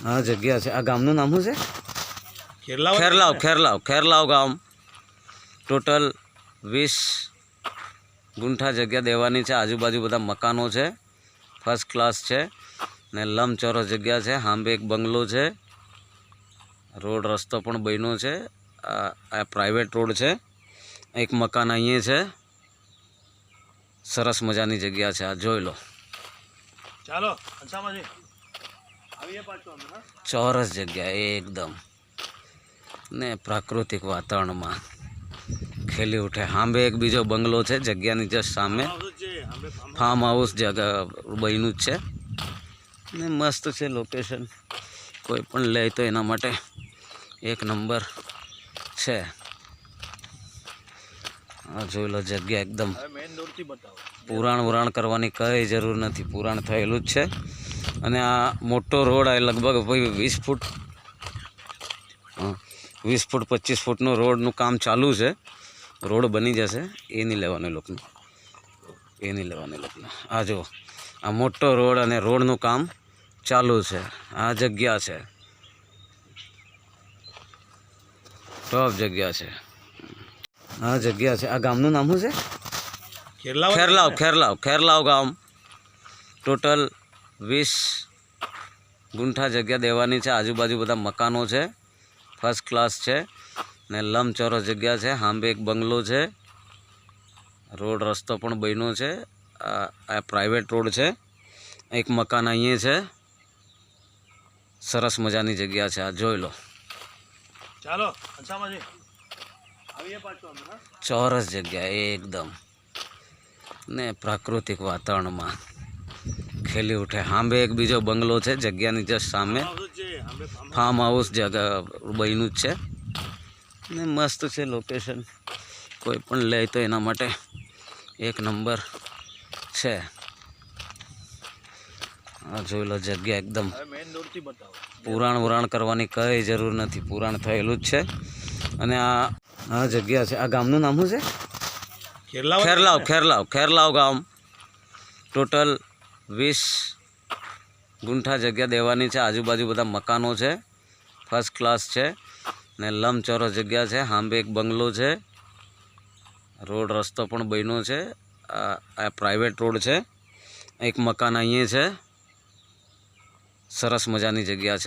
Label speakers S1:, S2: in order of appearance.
S1: આ જગ્યા છે. આ ગામનું નામ શું છે? ખેરલાવ ગામ. ટોટલ 20 ગુંઠા જગ્યા દેવાની છે. આજુબાજુ બધા મકાનો છે, ફર્સ્ટ ક્લાસ છે ને લંબચોરસ જગ્યા છે. સામે એક બંગલો છે, રોડ રસ્તો પણ બન્યો છે. આ પ્રાઇવેટ રોડ છે. એક મકાન અહીંયા છે. સરસ મજાની જગ્યા છે. આ જોઈ લો.
S2: ચાલો
S1: ચોરસ જગ્યા એકદમ ને પ્રાકૃતિક વાતાવરણમાં ખેલી ઉઠે. સામે એક બીજો બંગલો છે જગ્યાની જસ્ટ સામે. ફાર્મ હાઉસ જગ્યા બન્યું જ છે ને મસ્ત છે લોકેશન. કોઈ પણ લે તો એના માટે એક નંબર છે. આ જોઈ લો જગ્યા એકદમ પુરાણ કરવાની કઈ જરૂર નથી. પુરાણ થયેલું જ છે. અને આ મોટો રોડ આ લગભગ 20 ફૂટ 25 ફૂટનો રોડનું કામ ચાલુ છે. રોડ બની જશે. એ નહીં લેવાનું લોકોનું, આ જો આ મોટો રોડ અને રોડનું કામ ચાલુ છે. આ જગ્યા છે, ટોપ જગ્યા છે. આ જગ્યા છે. આ ગામનું નામ શું છે? ખેરલાવ ગામ. ટોટલ 20 ગુંઠા જગ્યા દેવાની છે. આજુબાજુ બધા મકાનો છે, ફર્સ્ટ ક્લાસ છે ને લંબચોરસ જગ્યા છે. સામે એક બંગલો છે, રોડ રસ્તો પણ બન્યો છે. આ પ્રાઇવેટ રોડ છે. એક મકાન અહીંયા છે. સરસ મજાની જગ્યા છે. આ જોઈ લો.
S2: ચાલો
S1: ચોરસ જગ્યા એકદમ ને પ્રાકૃતિક વાતાવરણમાં ખેલી ઉઠે. સામે એક બીજો બંગલો છે જગ્યાની જસ્ટ સામે. ફાર્મ હાઉસ જગ્યા બન્યું જ છે ને મસ્ત છે લોકેશન. કોઈ પણ લે તો એના માટે એક નંબર છે. આ જોઈ લો જગ્યા એકદમ પુરાણ કરવાની કઈ જરૂર નથી. પુરાણ થયેલું જ છે. અને આ જગ્યા છે. આ ગામનું નામ શું છે? ખેરલાવ ગામ. ટોટલ 20 ગુંઠા જગ્યા દેવાની છે. આજુબાજુ બધા મકાનો છે, ફર્સ્ટ ક્લાસ છે ને લંબચોરસ જગ્યા છે. સામે એક બંગલો છે, રોડ રસ્તો પણ બન્યો છે. આ પ્રાઇવેટ રોડ છે. એક મકાન અહીંયા છે. સરસ મજાની જગ્યા છે.